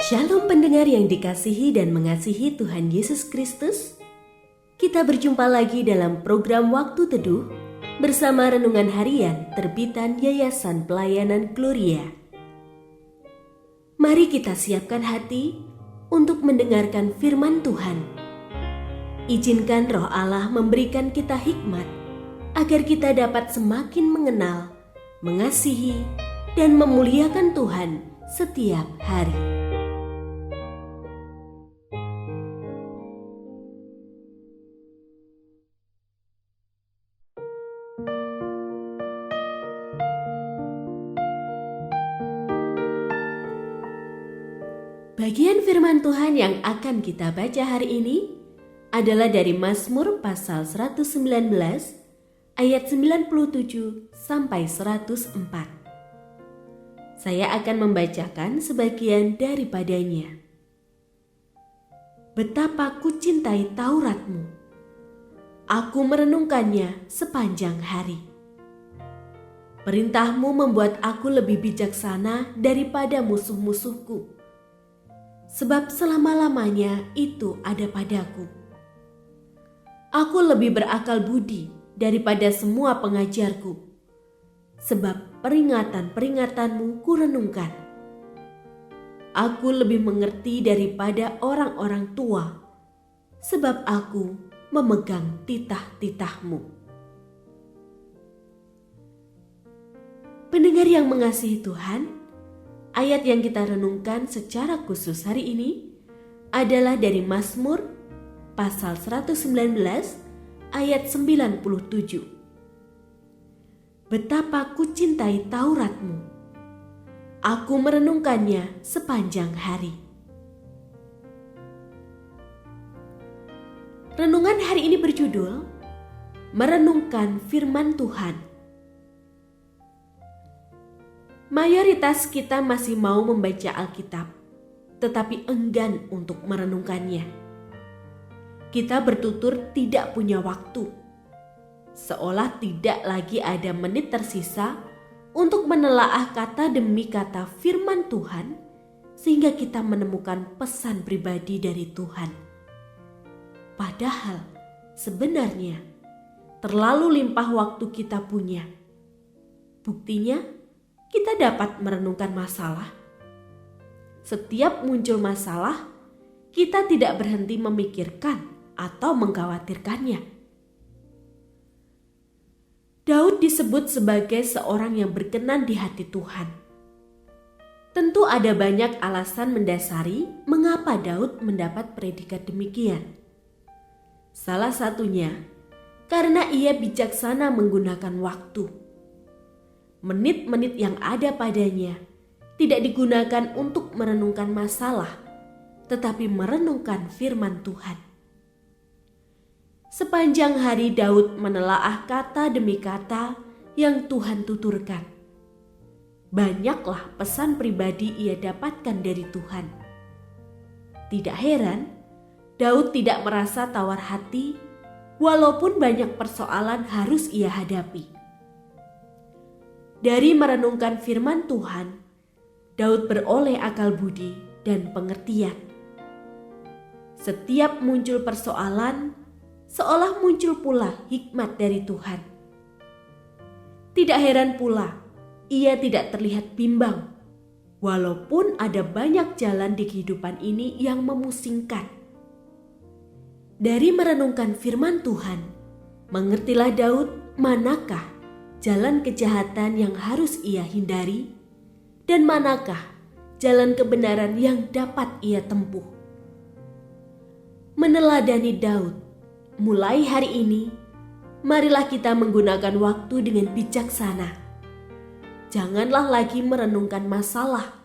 Shalom pendengar yang dikasihi dan mengasihi Tuhan Yesus Kristus. Kita berjumpa lagi dalam program Waktu Teduh bersama Renungan Harian terbitan Yayasan Pelayanan Gloria. Mari kita siapkan hati untuk mendengarkan firman Tuhan. Izinkan Roh Allah memberikan kita hikmat agar kita dapat semakin mengenal, mengasihi, dan memuliakan Tuhan setiap hari. Bagian firman Tuhan yang akan kita baca hari ini adalah dari Mazmur pasal 119 ayat 97 sampai 104. Saya akan membacakan sebagian daripadanya. Betapa ku cintai Taurat-Mu. Aku merenungkannya sepanjang hari. Perintah-Mu membuat aku lebih bijaksana daripada musuh-musuhku. Sebab selama-lamanya itu ada padaku. Aku lebih berakal budi daripada semua pengajarku, sebab peringatan-peringatanmu kurenungkan. Aku lebih mengerti daripada orang-orang tua, sebab aku memegang titah-titahmu. Pendengar yang mengasihi Tuhan, ayat yang kita renungkan secara khusus hari ini adalah dari Mazmur pasal 119 ayat 97. Betapa ku cintai Taurat-Mu. Aku merenungkannya sepanjang hari. Renungan hari ini berjudul Merenungkan Firman Tuhan. Mayoritas kita masih mau membaca Alkitab, tetapi enggan untuk merenungkannya. Kita bertutur tidak punya waktu, seolah tidak lagi ada menit tersisa untuk menelaah kata demi kata firman Tuhan, sehingga kita menemukan pesan pribadi dari Tuhan. Padahal sebenarnya terlalu limpah waktu kita punya. Buktinya, kita dapat merenungkan masalah. Setiap muncul masalah, kita tidak berhenti memikirkan atau mengkhawatirkannya. Daud disebut sebagai seorang yang berkenan di hati Tuhan. Tentu ada banyak alasan mendasari mengapa Daud mendapat predikat demikian. Salah satunya, karena ia bijaksana menggunakan waktu. Menit-menit yang ada padanya tidak digunakan untuk merenungkan masalah, tetapi merenungkan firman Tuhan. Sepanjang hari Daud menelaah kata demi kata yang Tuhan tuturkan. Banyaklah pesan pribadi ia dapatkan dari Tuhan. Tidak heran, Daud tidak merasa tawar hati walaupun banyak persoalan harus ia hadapi. Dari merenungkan firman Tuhan, Daud beroleh akal budi dan pengertian. Setiap muncul persoalan, seolah muncul pula hikmat dari Tuhan. Tidak heran pula, ia tidak terlihat bimbang, walaupun ada banyak jalan di kehidupan ini yang memusingkan. Dari merenungkan firman Tuhan, mengertilah Daud manakah jalan kejahatan yang harus ia hindari, dan manakah jalan kebenaran yang dapat ia tempuh. Meneladani Daud, mulai hari ini, marilah kita menggunakan waktu dengan bijaksana. Janganlah lagi merenungkan masalah.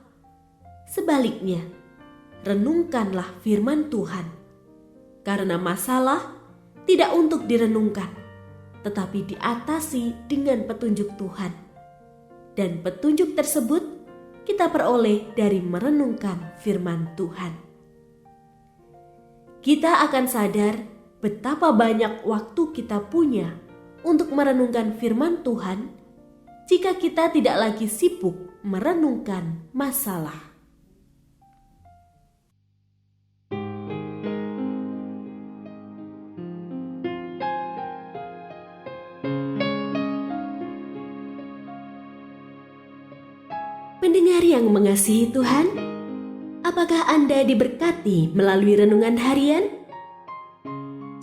Sebaliknya, renungkanlah firman Tuhan. Karena masalah tidak untuk direnungkan, tetapi diatasi dengan petunjuk Tuhan. Dan petunjuk tersebut kita peroleh dari merenungkan firman Tuhan. Kita akan sadar betapa banyak waktu kita punya untuk merenungkan firman Tuhan jika kita tidak lagi sibuk merenungkan masalah. Pendengar yang mengasihi Tuhan, apakah Anda diberkati melalui renungan harian?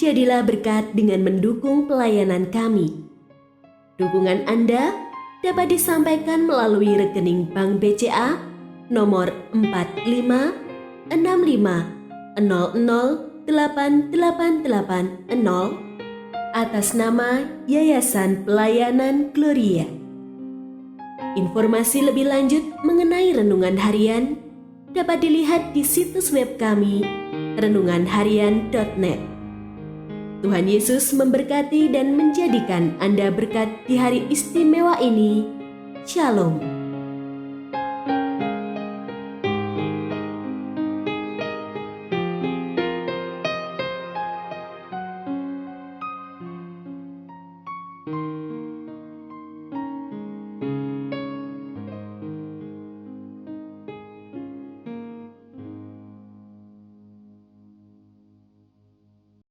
Jadilah berkat dengan mendukung pelayanan kami. Dukungan Anda dapat disampaikan melalui rekening Bank BCA nomor 4565008880 atas nama Yayasan Pelayanan Gloria. Informasi lebih lanjut mengenai renungan harian dapat dilihat di situs web kami renunganharian.net. Tuhan Yesus memberkati dan menjadikan Anda berkat di hari istimewa ini. Shalom.